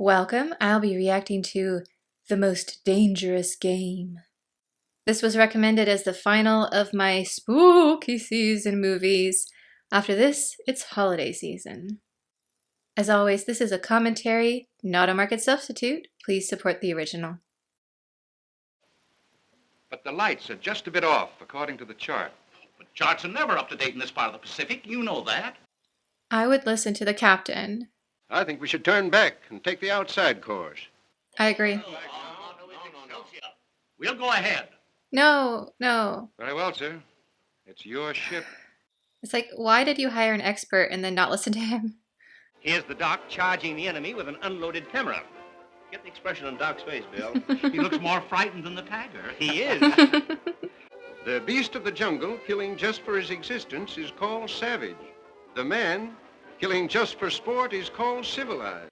Welcome. I'll be reacting to The Most Dangerous Game. This was recommended as the final of my spooky season movies. After this, it's holiday season. As always, this is a commentary, not a market substitute. Please support the original. But the lights are just a bit off, according to the chart. But charts are never up to date in this part of the Pacific. You know that. I would listen to the captain. I think we should turn back and take the outside course. I agree. We'll go ahead. No. Very well, sir. It's your ship. It's like, why did you hire an expert and then not listen to him? Here's the Doc charging the enemy with an unloaded camera. Get the expression on Doc's face, Bill. He looks more frightened than the tiger. He is. The beast of the jungle, killing just for his existence, is called savage. The man, killing just for sport, is called civilized.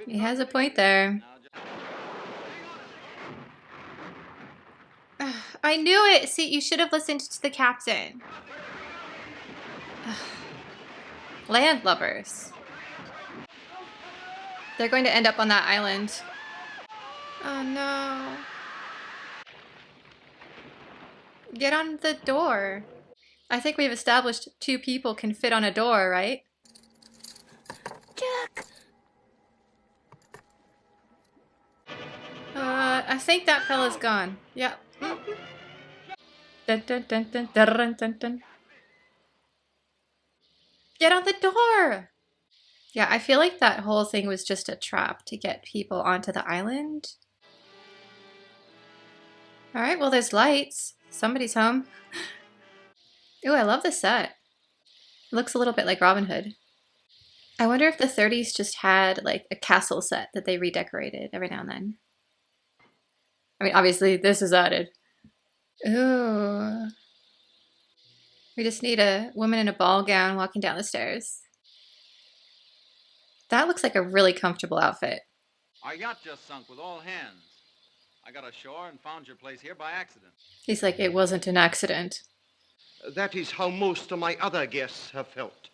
He has a point there. I knew it! See, you should have listened to the captain. Landlubbers. They're going to end up on that island. Oh no. Get on the door. I think we've established 2 people can fit on a door, right? Jack! I think that fella's gone. Yep. Dun, dun, dun, dun, dun, dun, dun. Get on the door! Yeah, I feel like that whole thing was just a trap to get people onto the island. Alright, well there's lights. Somebody's home. Ooh, I love the set. It looks a little bit like Robin Hood. I wonder if the 30s just had like a castle set that they redecorated every now and then. I mean, obviously this is added. Ooh. We just need a woman in a ball gown walking down the stairs. That looks like a really comfortable outfit. Our yacht just sunk with all hands. I got ashore and found your place here by accident. He's like, it wasn't an accident. That is how most of my other guests have felt.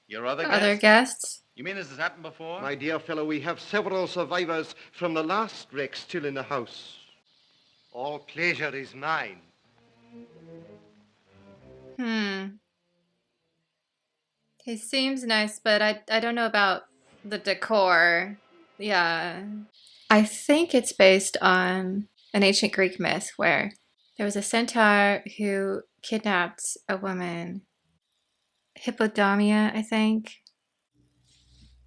Your other guest? Other guests? You mean this has happened before? My dear fellow, we have several survivors from the last wreck still in the house. All pleasure is mine. He seems nice, but I don't know about the decor. Yeah. I think it's based on an ancient Greek myth where there was a centaur who kidnapped a woman. Hippodamia, I think.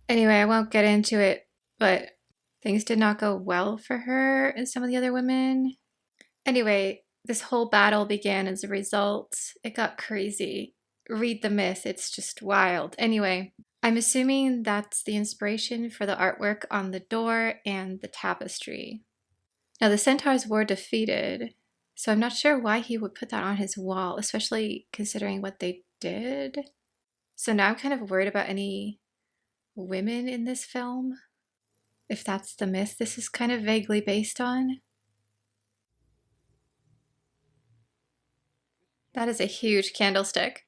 Anyway, I won't get into it, but things did not go well for her and some of the other women. Anyway, this whole battle began as a result. It got crazy. Read the myth, it's just wild. Anyway, I'm assuming that's the inspiration for the artwork on the door and the tapestry. Now, the centaurs were defeated, so I'm not sure why he would put that on his wall, especially considering what they did. So now I'm kind of worried about any women in this film, if that's the myth this is kind of vaguely based on. That is a huge candlestick.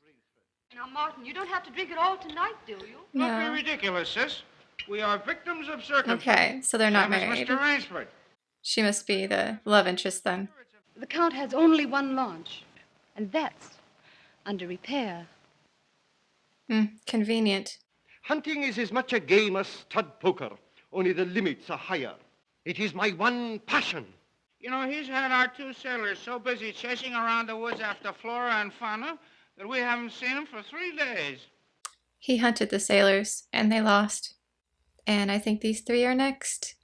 Now, Martin, you don't have to drink it all tonight, do you? Don't be No. ridiculous, sis. We are victims of circumstance. Okay, so they're not Same as married. Mr. Rainsford. She must be the love interest then. The Count has only one launch, and that's under repair. Convenient. Hunting is as much a game as stud poker, only the limits are higher. It is my one passion. You know, he's had our 2 sailors so busy chasing around the woods after flora and fauna that we haven't seen them for 3 days. He hunted the sailors, and they lost. And I think these 3 are next.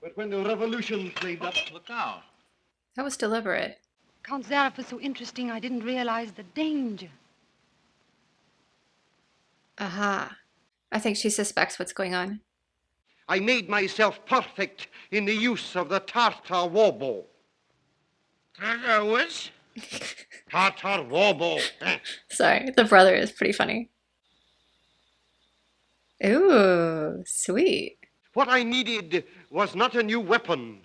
But when the revolution flamed up, Look out. That was deliberate. Count Zaroff was so interesting, I didn't realize the danger. Aha. I think she suspects what's going on. I made myself perfect in the use of the Tartar war bow. Tartar woods? Tartar war bow. Sorry, the brother is pretty funny. Ooh, sweet. What I needed was not a new weapon,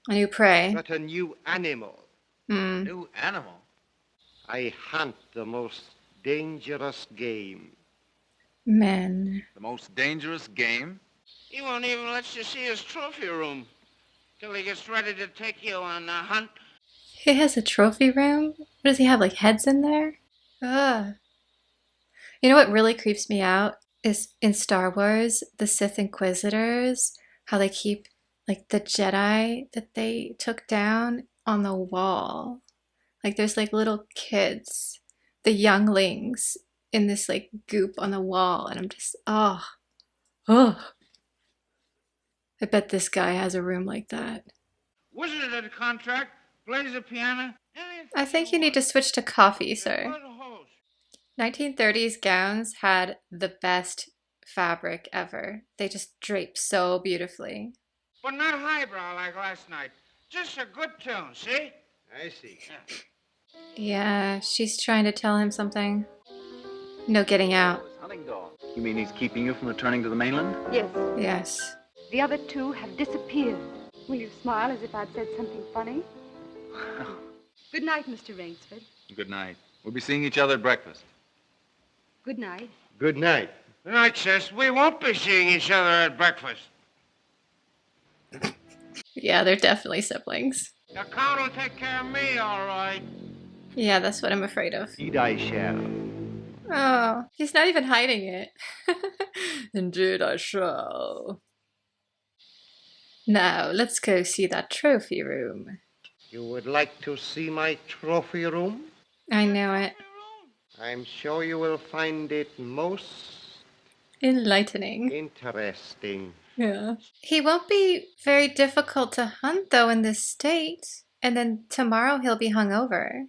A new prey. but a new animal. New animal. I hunt the most dangerous game. Men. The most dangerous game? He won't even let you see his trophy room till he gets ready to take you on a hunt. He has a trophy room? What does he have, like heads in there? Ugh. You know what really creeps me out is in Star Wars, the Sith Inquisitors, how they keep like the Jedi that they took down on the wall. Like there's like little kids, the younglings in this like goop on the wall, and I'm just, oh. I bet this guy has a room like that. Wizard of the contract, plays the piano. I think you need to switch to coffee, sir. Good host. 1930s gowns had the best fabric ever. They just drape so beautifully. But not highbrow like last night. Just a good tune, see? I see. Yeah, she's trying to tell him something. No getting out. Hunting dog. You mean he's keeping you from returning to the mainland? Yes. Yes. The other two have disappeared. Will you smile as if I'd said something funny? Good night, Mr. Rainsford. Good night. We'll be seeing each other at breakfast. Good night. Good night. Good night, sis. We won't be seeing each other at breakfast. Yeah, they're definitely siblings. The count will take care of me, all right. Yeah, that's what I'm afraid of. Indeed I shall. Oh, he's not even hiding it. Indeed I shall. Now, let's go see that trophy room. You would like to see my trophy room? I know it. I'm sure you will find it most Enlightening. interesting. Yeah. He won't be very difficult to hunt, though, in this state. And then tomorrow he'll be hungover.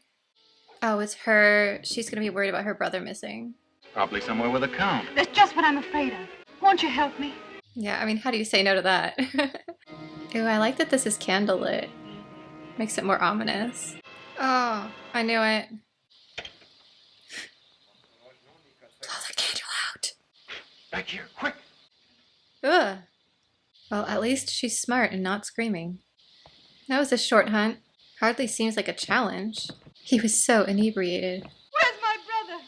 Oh, it's her. She's going to be worried about her brother missing. Probably somewhere with a count. That's just what I'm afraid of. Won't you help me? Yeah, I mean, how do you say no to that? Ooh, I like that this is candlelit. Makes it more ominous. Oh, I knew it. Blow the candle out. Back here, quick. Ugh. Well, at least she's smart and not screaming. That was a short hunt. Hardly seems like a challenge. He was so inebriated. Where's my brother?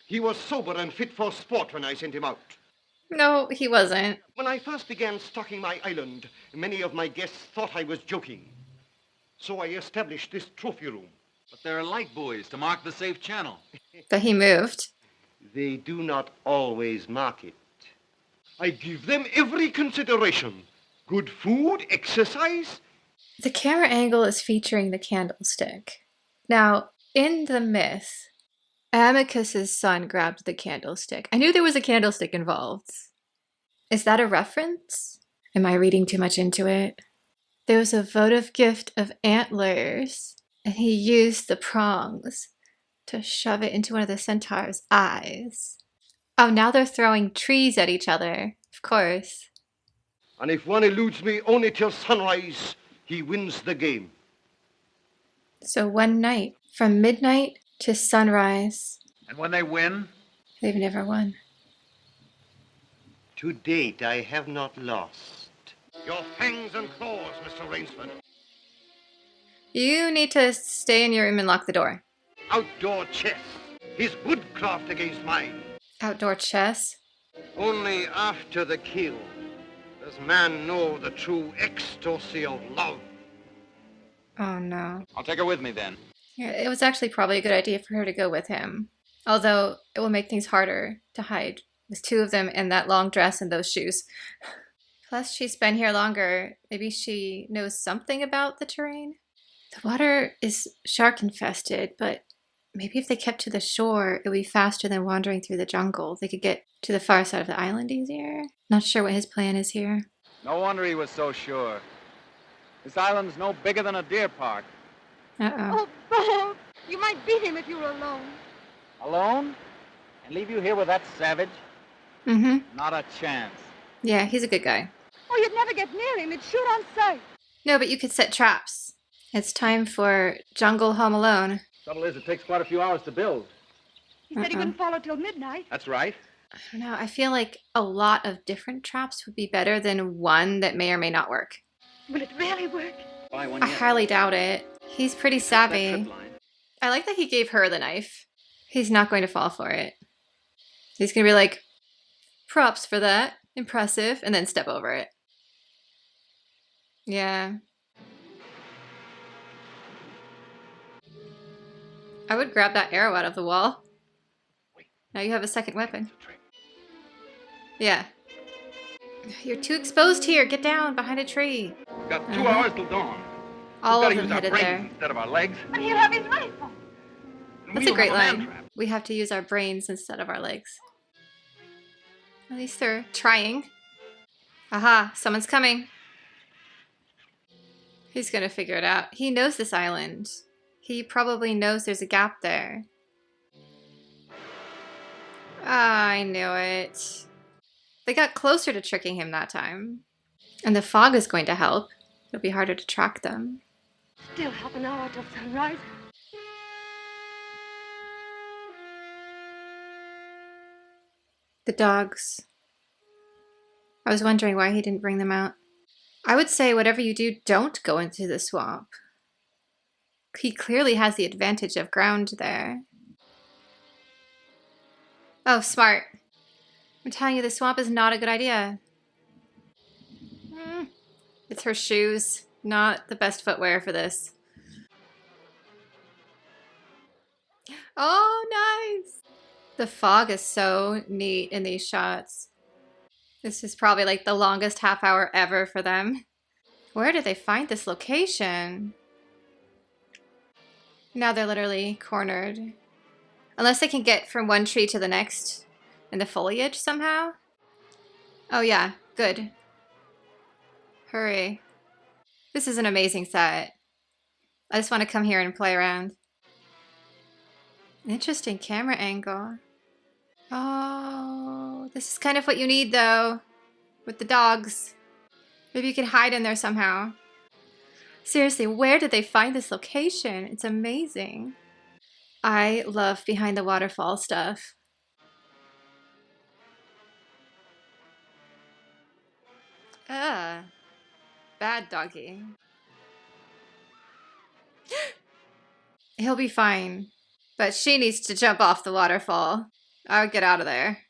He was sober and fit for sport when I sent him out. No, he wasn't. When I first began stocking my island, many of my guests thought I was joking. So I established this trophy room. But there are light buoys to mark the safe channel. But he moved. They do not always mark it. I give them every consideration. Good food, exercise. The camera angle is featuring the candlestick. Now, in the myth, Amicus's son grabbed the candlestick. I knew there was a candlestick involved. Is that a reference? Am I reading too much into it? There was a votive gift of antlers, and he used the prongs to shove it into one of the centaur's eyes. Oh, now they're throwing trees at each other. Of course. And if one eludes me only till sunrise, he wins the game. So one night, from midnight to sunrise, And when they win, they've never won. To date, I have not lost. Your fangs and claws, Mr. Rainsford. You need to stay in your room and lock the door. Outdoor chess. His woodcraft against mine. Outdoor chess? Only after the kill does man know the true ecstasy of love. Oh no. I'll take her with me then. Yeah, it was actually probably a good idea for her to go with him. Although it will make things harder to hide with two of them in that long dress and those shoes. Plus, she's been here longer. Maybe she knows something about the terrain. The water is shark infested, but maybe if they kept to the shore, it would be faster than wandering through the jungle. They could get to the far side of the island easier. Not sure what his plan is here. No wonder he was so sure. This island's no bigger than a deer park. Uh-oh. Oh, you might beat him if you were alone. Alone? And leave you here with that savage? Mm-hmm. Not a chance. Yeah, he's a good guy. Oh, you'd never get near him. He'd shoot on sight. No, but you could set traps. It's time for Jungle Home Alone. Trouble is, it takes quite a few hours to build. He said he wouldn't follow till midnight. That's right. I don't know. I feel like a lot of different traps would be better than one that may or may not work. Will it really work? Buy one I yet. highly doubt it. He's pretty That savvy. trip line. I like that he gave her the knife. He's not going to fall for it. He's going to be like, props for that. Impressive. And then step over it. Yeah. I would grab that arrow out of the wall. Now you have a second weapon. Yeah. You're too exposed here. Get down behind a tree. Got 2 hours till dawn. All We've of got to them use our headed brains there. instead of our legs. But he'll have his rifle. And That's a we'll great have man line. trap. We have to use our brains instead of our legs. At least they're trying. Aha, someone's coming. He's gonna figure it out. He knows this island. He probably knows there's a gap there. Ah, I knew it. They got closer to tricking him that time. And the fog is going to help. It'll be harder to track them. Still half an hour till sunrise. The dogs. I was wondering why he didn't bring them out. I would say whatever you do, don't go into the swamp. He clearly has the advantage of ground there. Oh, smart. I'm telling you, the swamp is not a good idea. It's her shoes. Not the best footwear for this. Oh, nice! The fog is so neat in these shots. This is probably like the longest half hour ever for them. Where did they find this location? Now they're literally cornered. Unless they can get from one tree to the next in the foliage somehow. Oh yeah, good. Hurry. This is an amazing set. I just want to come here and play around. Interesting camera angle. Oh, this is kind of what you need though, with the dogs. Maybe you can hide in there somehow. Seriously, where did they find this location? It's amazing. I love behind the waterfall stuff. Bad doggy. He'll be fine, but she needs to jump off the waterfall. I would get out of there.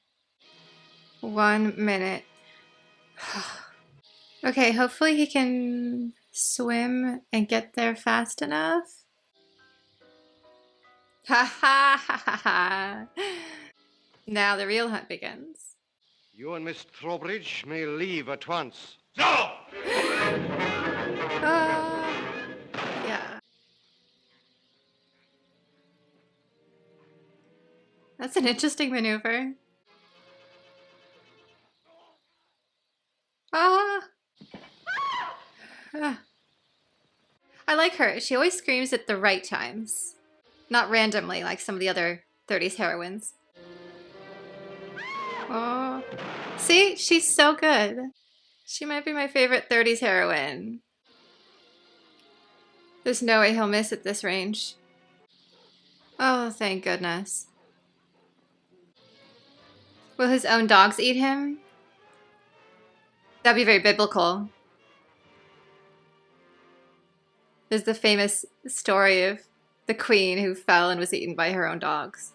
1 minute. Okay, hopefully he can swim and get there fast enough. Ha ha ha ha ha. Now the real hunt begins. You and Miss Trowbridge may leave at once. No! Yeah. That's an interesting maneuver. Ah. I like her. She always screams at the right times. Not randomly like some of the other 30s heroines. Oh. See? She's so good. She might be my favorite 30s heroine. There's no way he'll miss at this range. Oh, thank goodness. Will his own dogs eat him? That'd be very biblical. There's the famous story of the queen who fell and was eaten by her own dogs.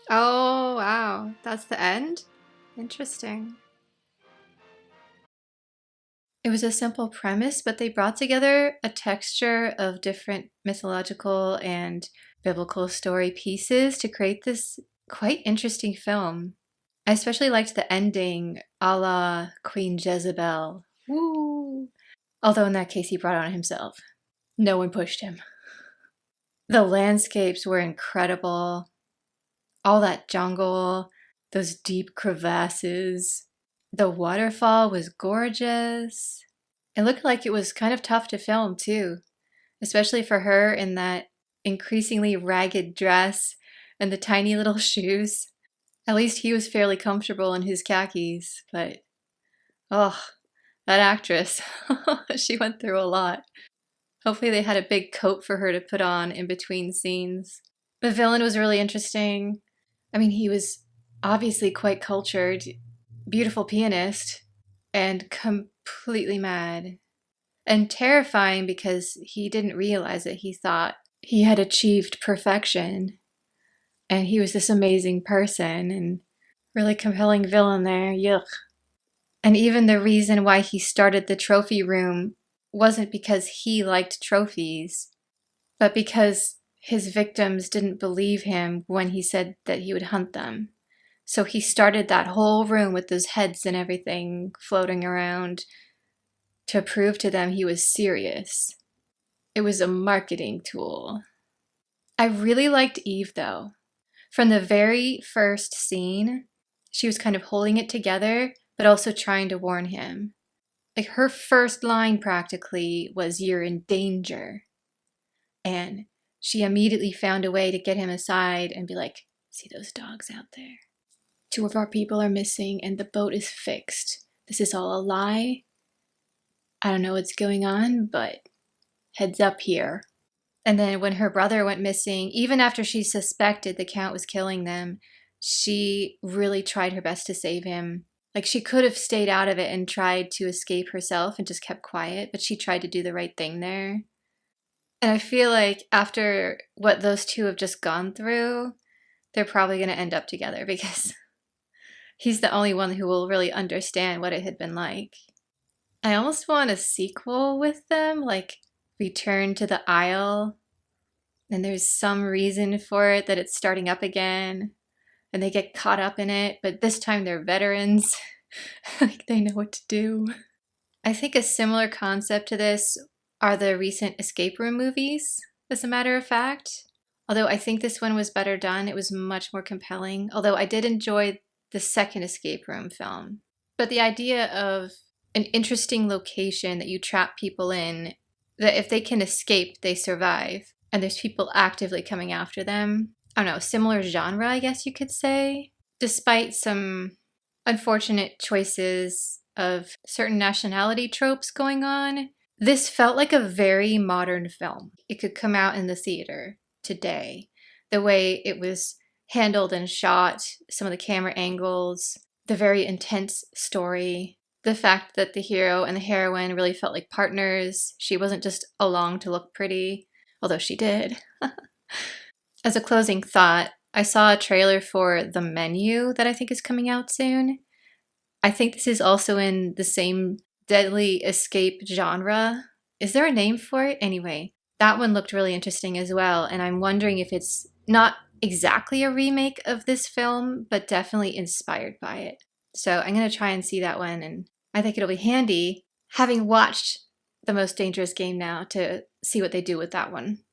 Oh, wow. That's the end? Interesting. It was a simple premise, but they brought together a texture of different mythological and biblical story pieces to create this quite interesting film. I especially liked the ending a la Queen Jezebel. Woo! Although in that case he brought it on himself. No one pushed him. The landscapes were incredible. All that jungle, those deep crevasses. The waterfall was gorgeous. It looked like it was kind of tough to film too, especially for her in that increasingly ragged dress and the tiny little shoes. At least he was fairly comfortable in his khakis, but oh, that actress, she went through a lot. Hopefully they had a big coat for her to put on in between scenes. The villain was really interesting. I mean, he was obviously quite cultured, beautiful pianist, and completely mad. And terrifying because he didn't realize it. He thought he had achieved perfection. And he was this amazing person and really compelling villain there. Yuck. And even the reason why he started the trophy room wasn't because he liked trophies, but because his victims didn't believe him when he said that he would hunt them. So he started that whole room with those heads and everything floating around to prove to them he was serious. It was a marketing tool. I really liked Eve, though. From the very first scene, she was kind of holding it together, but also trying to warn him. Like, her first line practically was, "You're in danger." And she immediately found a way to get him aside and be like, "See those dogs out there? 2 of our people are missing and the boat is fixed. This is all a lie. I don't know what's going on, but heads up here." And then when her brother went missing, even after she suspected the Count was killing them, she really tried her best to save him. Like, she could have stayed out of it and tried to escape herself and just kept quiet, but she tried to do the right thing there. And I feel like after what those two have just gone through, they're probably going to end up together because he's the only one who will really understand what it had been like. I almost want a sequel with them, like Return to the Isle, and there's some reason for it that it's starting up again, and they get caught up in it, but this time they're veterans. Like, they know what to do. I think a similar concept to this are the recent escape room movies, as a matter of fact. Although I think this one was better done. It was much more compelling. Although I did enjoy the second escape room film. But the idea of an interesting location that you trap people in, that if they can escape, they survive, and there's people actively coming after them. I don't know, similar genre, I guess you could say. Despite some unfortunate choices of certain nationality tropes going on, this felt like a very modern film. It could come out in the theater today. The way it was handled and shot, some of the camera angles, the very intense story, the fact that the hero and the heroine really felt like partners. She wasn't just along to look pretty, although she did. As a closing thought, I saw a trailer for The Menu that I think is coming out soon. I think this is also in the same deadly escape genre. Is there a name for it? Anyway, that one looked really interesting as well, and I'm wondering if it's not exactly a remake of this film, but definitely inspired by it. So I'm going to try and see that one, and I think it'll be handy, having watched The Most Dangerous Game now, to see what they do with that one.